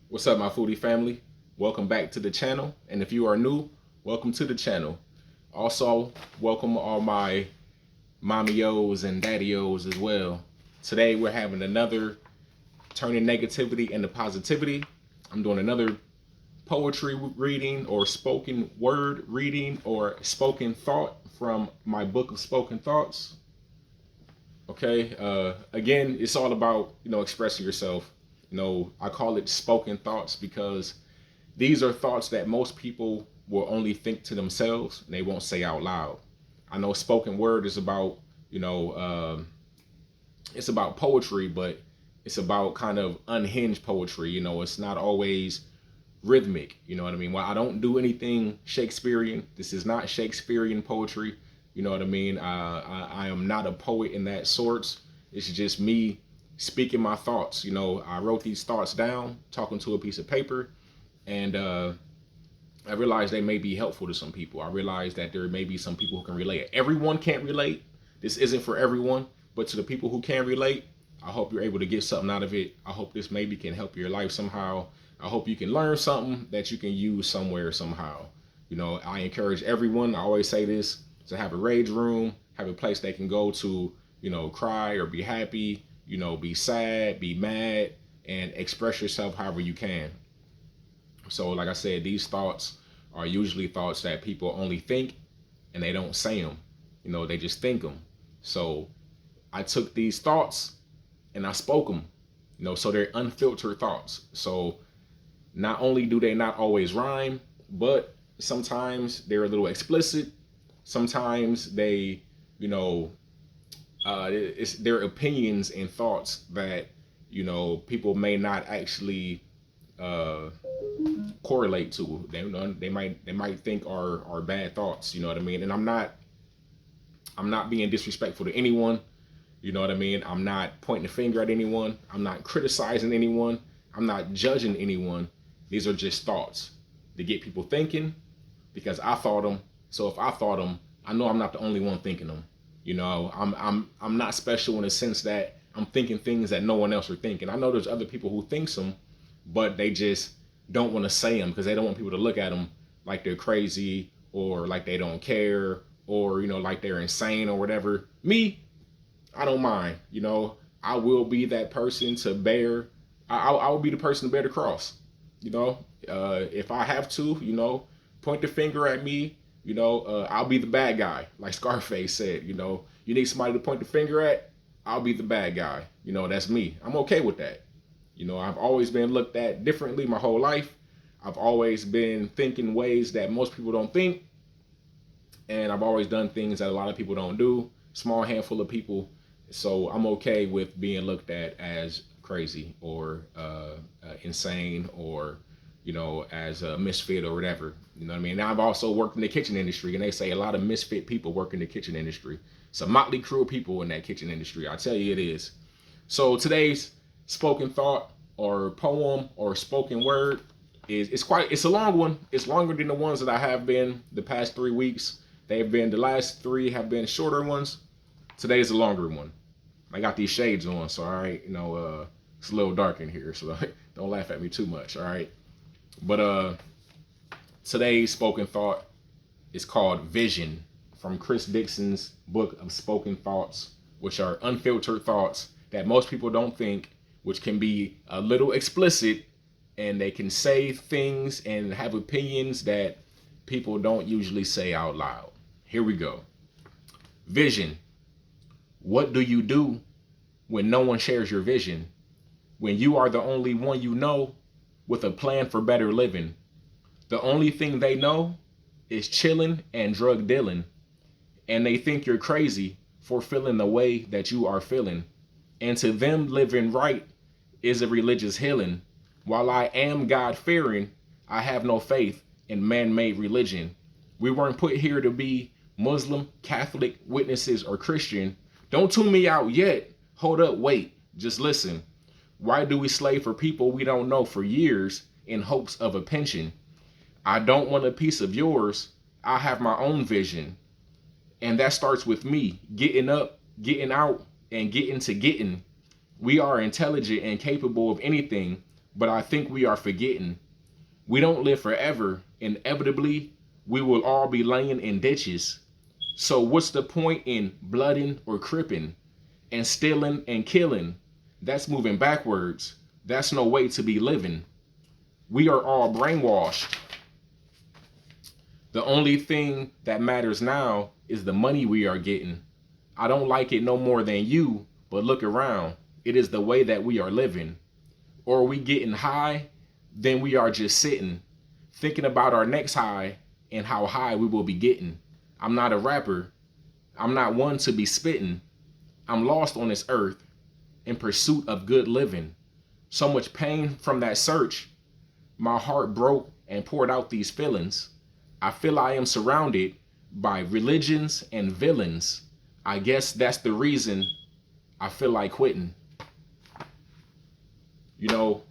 What's up, my foodie family? Welcome back to the channel. And if you are new, welcome to the channel. Also, welcome all my mommy-os and daddy-os as well. Today, we're having another turning negativity into positivity. I'm doing another poetry reading or spoken word reading or spoken thought from my book of spoken thoughts. Okay. Again, it's all about, expressing yourself. I call it spoken thoughts because these are thoughts that most people will only think to themselves and they won't say out loud. I know spoken word is about, it's about poetry, but it's about kind of unhinged poetry. It's not always rhythmic. You know what I mean? Well, I don't do anything Shakespearean. This is not Shakespearean poetry. You know what I mean? I am not a poet in that sorts. It's just me speaking my thoughts. I wrote these thoughts down, talking to a piece of paper, and I realized they may be helpful to some people. I realized that there may be some people who can relate. Everyone can't relate. This isn't for everyone, but to the people who can relate, I hope you're able to get something out of it. I hope this maybe can help your life somehow. I hope you can learn something that you can use somewhere somehow. I encourage everyone, I always say this, to have a rage room, have a place they can go to, cry or be happy, be sad, be mad, and express yourself however you can. So, like I said, these thoughts are usually thoughts that people only think and they don't say them. They just think them. So, I took these thoughts and I spoke them. So they're unfiltered thoughts. So, not only do they not always rhyme, but sometimes they're a little explicit. Sometimes they, it's their opinions and thoughts that people may not actually uh, correlate to. They might think are bad thoughts. You know what I mean? And I'm not being disrespectful to anyone. You know what I mean? I'm not pointing a finger at anyone. I'm not criticizing anyone. I'm not judging anyone. These are just thoughts to get people thinking because I thought them. So if I thought them, I know I'm not the only one thinking them. I'm not special in the sense that I'm thinking things that no one else are thinking. I know there's other people who think them, but they just don't want to say them because they don't want people to look at them like they're crazy or like they don't care or like they're insane or whatever. Me, I don't mind. I will be that person to bear. I will be the person to bear the cross. If I have to, point the finger at me. I'll be the bad guy, like Scarface said. You need somebody to point the finger at. I'll be the bad guy. That's me. I'm okay with that. I've always been looked at differently my whole life. I've always been thinking ways that most people don't think, and I've always done things that a lot of people don't do. Small handful of people. So I'm okay with being looked at as crazy or insane or as a misfit or whatever. You know what I mean? Now I've also worked in the kitchen industry, and they say a lot of misfit people work in the kitchen industry. It's a motley crew of people in that kitchen industry. I tell you, it is. So today's spoken thought or poem or spoken word is it's a long one. It's longer than the ones that I have been the past 3 weeks. The last three have been shorter ones. Today is a longer one. I got these shades on, so all right, it's a little dark in here, so don't laugh at me too much, all right. But today's spoken thought is called Vision from Chris Dixon's book of spoken thoughts, which are unfiltered thoughts that most people don't think, which can be a little explicit, and they can say things and have opinions that people don't usually say out loud. Here we go. Vision. What do you do when no one shares your vision? When you are the only one you know with a plan for better living? The only thing they know is chilling and drug dealing. And they think you're crazy for feeling the way that you are feeling. And to them, living right is a religious healing. While I am God fearing, I have no faith in man made religion. We weren't put here to be Muslim, Catholic, witnesses, or Christian. Don't tune me out yet. Hold up, wait, just listen. Why do we slave for people we don't know for years in hopes of a pension? I don't want a piece of yours. I have my own vision. And that starts with me getting up, getting out, and getting to getting. We are intelligent and capable of anything, But I think we are forgetting we don't live forever. Inevitably, we will all be laying in ditches. So what's the point in blooding or cripping and stealing and killing? That's moving backwards. That's no way to be living. We are all brainwashed. The only thing that matters now is the money we are getting. I don't like it no more than you, but look around. It is the way that we are living. Or are we getting high? Then we are just sitting, thinking about our next high and how high we will be getting. I'm not a rapper. I'm not one to be spitting. I'm lost on this earth in pursuit of good living. So much pain from that search. My heart broke and poured out these feelings. I feel I am surrounded by religions and villains. I guess that's the reason I feel like quitting. You know,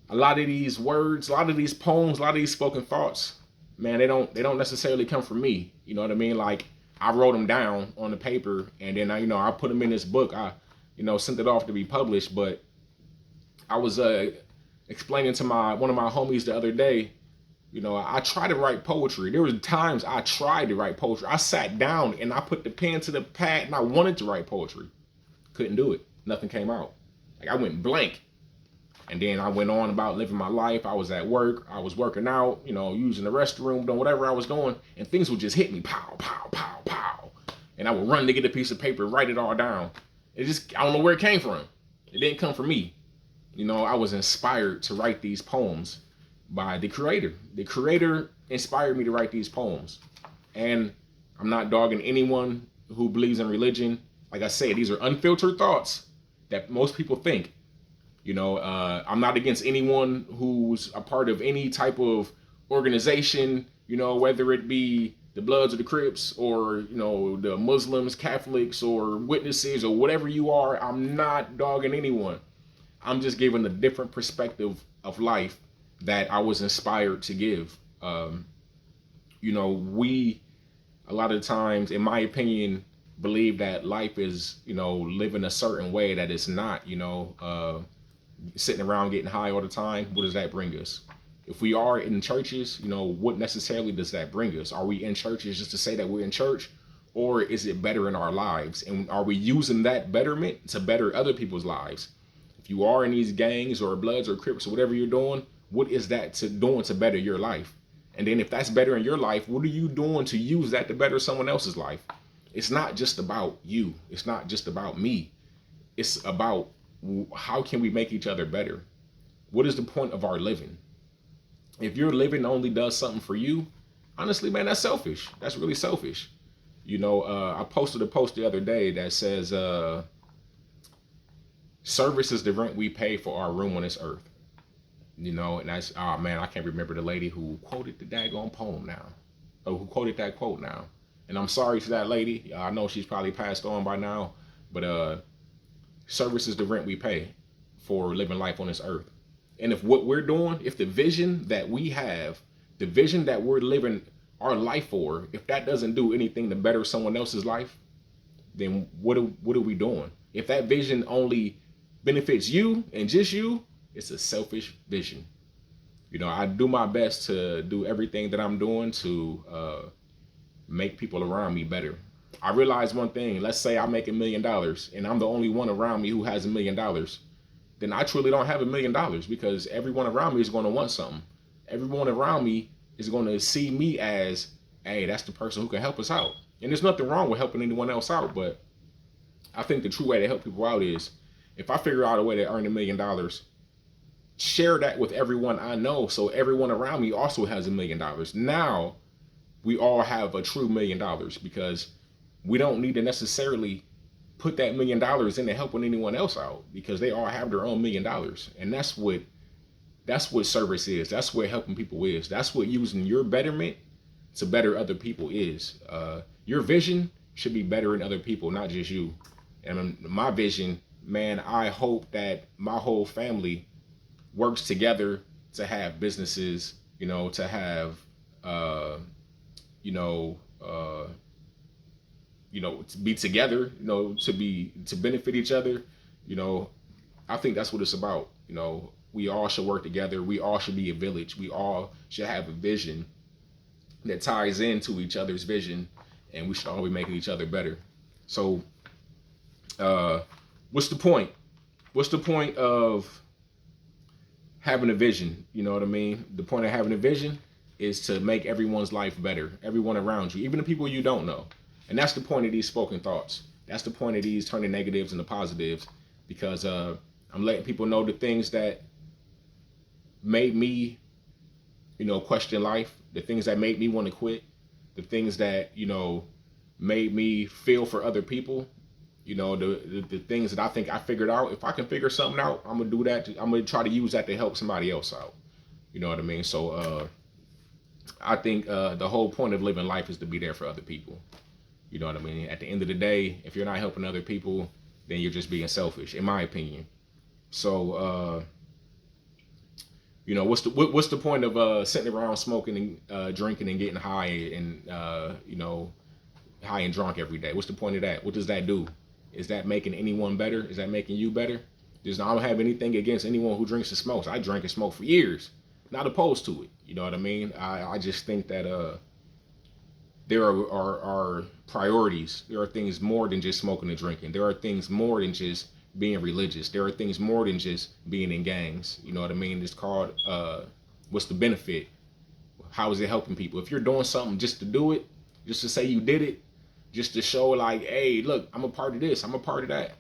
a lot of these words, a lot of these poems, a lot of these spoken thoughts, man, they don't necessarily come from me. You know what I mean? Like, I wrote them down on the paper, and then I put them in this book. I sent it off to be published. But I was explaining to one of my homies the other day. I tried to write poetry. There was times I tried to write poetry. I sat down and I put the pen to the pad and I wanted to write poetry. Couldn't do it. Nothing came out. Like, I went blank. And then I went on about living my life. I was at work. I was working out, using the restroom, doing whatever I was doing. And things would just hit me. Pow, pow, pow, pow. And I would run to get a piece of paper, write it all down. I don't know where it came from. It didn't come from me. I was inspired to write these poems by the creator. The creator inspired me to write these poems. And I'm not dogging anyone who believes in religion. Like I said, these are unfiltered thoughts that most people think. I'm not against anyone who's a part of any type of organization, whether it be the Bloods or the Crips or, the Muslims, Catholics, or witnesses or whatever you are. I'm not dogging anyone. I'm just giving a different perspective of life that I was inspired to give. We, a lot of times, in my opinion, believe that life is, living a certain way that it's not, sitting around getting high all the time. What does that bring us? If we are in churches, what necessarily does that bring us? Are we in churches just to say that we're in church, or is it better in our lives? And are we using that betterment to better other people's lives? If you are in these gangs or Bloods or Crips or whatever you're doing, what is that doing to better your life? And then if that's better in your life, what are you doing to use that to better someone else's life? It's not just about you. It's not just about me. It's about how can we make each other better? What is the point of our living? If your living only does something for you, honestly, man, that's selfish. That's really selfish. I posted a post the other day that says, service is the rent we pay for our room on this earth. And that's, oh man, I can't remember the lady who quoted the daggone poem now. Or who quoted that quote now. And I'm sorry to that lady. I know she's probably passed on by now. But service is the rent we pay for living life on this earth. And if what we're doing, if the vision that we have, the vision that we're living our life for, if that doesn't do anything to better someone else's life, then what are we doing? If that vision only benefits you and just you, it's a selfish vision. I do my best to do everything that I'm doing to make people around me better. I realize one thing. Let's say I make $1 million and I'm the only one around me who has $1 million. Then I truly don't have $1 million because everyone around me is going to want something. Everyone around me is going to see me as, hey, that's the person who can help us out. And there's nothing wrong with helping anyone else out. But I think the true way to help people out is if I figure out a way to earn $1 million, share that with everyone I know so everyone around me also has $1 million. Now we all have a true $1 million because we don't need to necessarily put that $1 million into helping anyone else out because they all have their own $1 million. And that's what service is. That's what helping people is. That's what using your betterment to better other people is. Your vision should be bettering other people, not just you. And my vision, man, I hope that my whole family works together to have businesses, to have, to be together, to benefit each other. I think that's what it's about. We all should work together. We all should be a village. We all should have a vision that ties into each other's vision, and we should all be making each other better. So, uh, what's the point? What's the point of having a vision? You know what I mean? The point of having a vision is to make everyone's life better, everyone around you, even the people you don't know. And that's the point of these spoken thoughts. That's the point of these turning negatives into positives, because I'm letting people know the things that made me, question life, the things that made me want to quit, the things that, made me feel for other people, the things that I think I figured out. If I can figure something out, I'm gonna do that. I'm gonna try to use that to help somebody else out. You know what I mean? So I think the whole point of living life is to be there for other people. You know what I mean? At the end of the day, if you're not helping other people, then you're just being selfish, in my opinion. So what's the point of sitting around smoking and drinking and getting high and high and drunk every day? What's the point of that? What does that do? Is that making anyone better? Is that making you better? I don't have anything against anyone who drinks and smokes. I drank and smoked for years, not opposed to it. You know what I mean? I just think that there are priorities. There are things more than just smoking and drinking. There are things more than just being religious. There are things more than just being in gangs. You know what I mean? It's called what's the benefit? How is it helping people? If you're doing something just to do it, just to say you did it, just to show like, hey, look, I'm a part of this, I'm a part of that,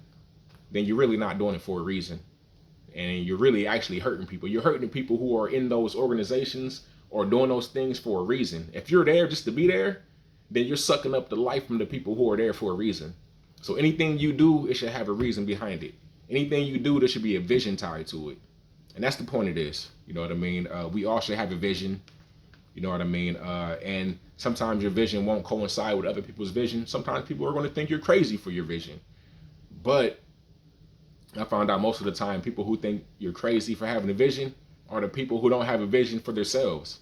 then you're really not doing it for a reason. And you're really actually hurting people. You're hurting the people who are in those organizations or doing those things for a reason. If you're there just to be there, then you're sucking up the life from the people who are there for a reason. So anything you do, it should have a reason behind it. Anything you do, there should be a vision tied to it. And that's the point of this. You know what I mean? We all should have a vision. You know what I mean? And sometimes your vision won't coincide with other people's vision. Sometimes people are going to think you're crazy for your vision. But I found out most of the time, people who think you're crazy for having a vision are the people who don't have a vision for themselves.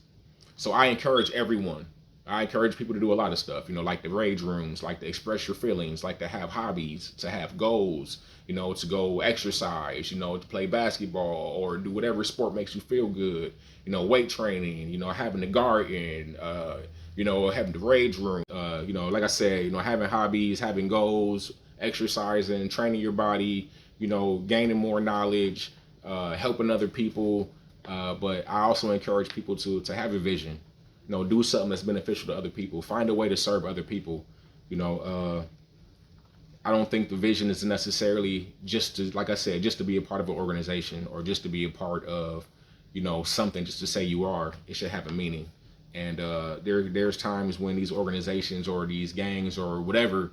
So I encourage everyone. I encourage people to do a lot of stuff, like the rage rooms, like to express your feelings, like to have hobbies, to have goals, to go exercise, to play basketball or do whatever sport makes you feel good, weight training, having the garden, having the rage room, like I said, having hobbies, having goals, exercising, training your body, gaining more knowledge, helping other people. But I also encourage people to have a vision. Do something that's beneficial to other people. Find a way to serve other people. I don't think the vision is necessarily just to, like I said, just to be a part of an organization or just to be a part of, something just to say you are. It should have a meaning. And there's times when these organizations or these gangs or whatever,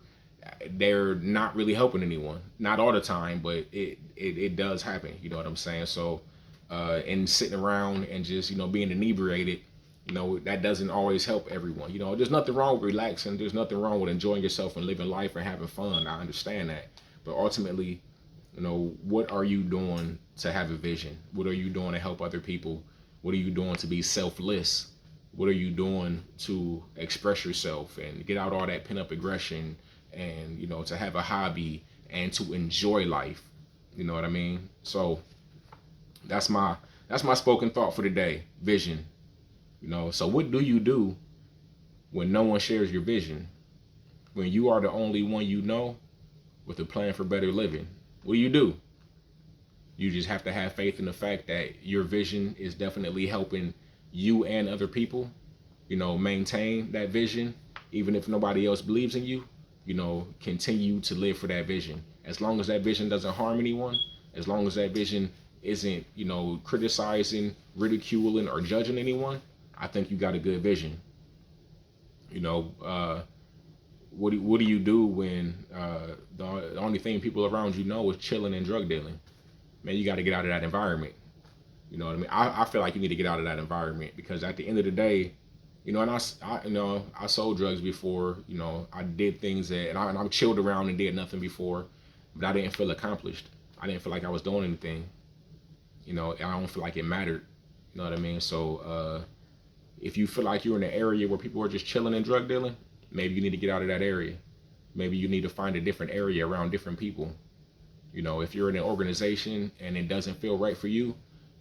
they're not really helping anyone. Not all the time, but it does happen. You know what I'm saying? So, and sitting around and just, being inebriated, that doesn't always help everyone. There's nothing wrong with relaxing. There's nothing wrong with enjoying yourself and living life and having fun. I understand that. But ultimately, what are you doing to have a vision? What are you doing to help other people? What are you doing to be selfless? What are you doing to express yourself and get out all that pent-up aggression and, to have a hobby and to enjoy life? You know what I mean? So that's my spoken thought for today. Vision. So what do you do when no one shares your vision? When you are the only one with a plan for better living? What do? You just have to have faith in the fact that your vision is definitely helping you and other people, maintain that vision. Even if nobody else believes in you, continue to live for that vision. As long as that vision doesn't harm anyone, as long as that vision isn't, criticizing, ridiculing, or judging anyone, I think you got a good vision. What do you do when the only thing people around is chilling and drug dealing? Man, you got to get out of that environment. You know what I mean? I feel like you need to get out of that environment, because at the end of the day, and I sold drugs before. I did things and I chilled around and did nothing before, but I didn't feel accomplished. I didn't feel like I was doing anything. I don't feel like it mattered. You know what I mean? So if you feel like you're in an area where people are just chilling and drug dealing, maybe you need to get out of that area. Maybe you need to find a different area around different people. If you're in an organization and it doesn't feel right for you,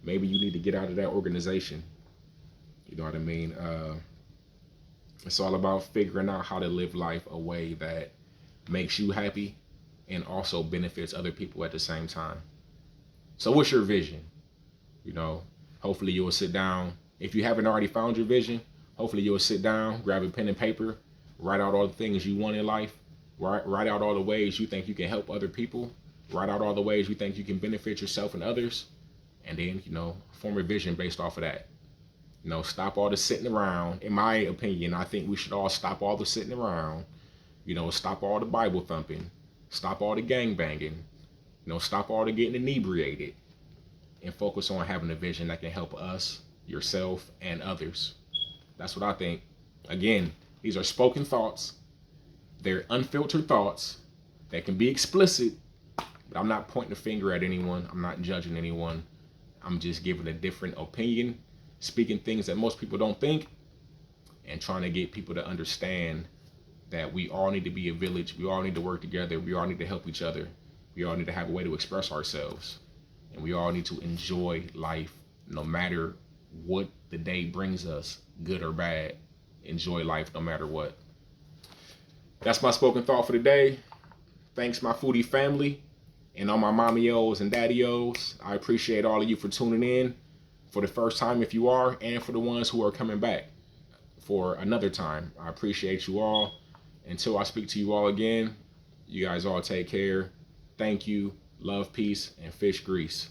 maybe you need to get out of that organization. You know what I mean? It's all about figuring out how to live life a way that makes you happy and also benefits other people at the same time. So what's your vision? You know, hopefully you'll sit down. If you haven't already found your vision, hopefully you'll sit down, grab a pen and paper, write out all the things you want in life, write out all the ways you think you can help other people, write out all the ways you think you can benefit yourself and others, and then, form a vision based off of that. Stop all the sitting around. In my opinion, I think we should all stop all the sitting around, stop all the Bible thumping, stop all the gang banging, stop all the getting inebriated, and focus on having a vision that can help us, yourself, and others. That's what I think. Again, these are spoken thoughts. They're unfiltered thoughts that can be explicit, but I'm not pointing a finger at anyone. I'm not judging anyone. I'm just giving a different opinion, speaking things that most people don't think, and trying to get people to understand that we all need to be a village. We all need to work together. We all need to help each other. We all need to have a way to express ourselves. And we all need to enjoy life no matter what the day brings us, good or bad. Enjoy life no matter what. That's my spoken thought for today. Thanks, my foodie family, and all my mommy-os and daddy-os. I appreciate all of you for tuning in for the first time, if you are, and for the ones who are coming back for another time. I appreciate you all. Until I speak to you all again, you guys all take care. Thank you. Love, peace, and fish grease.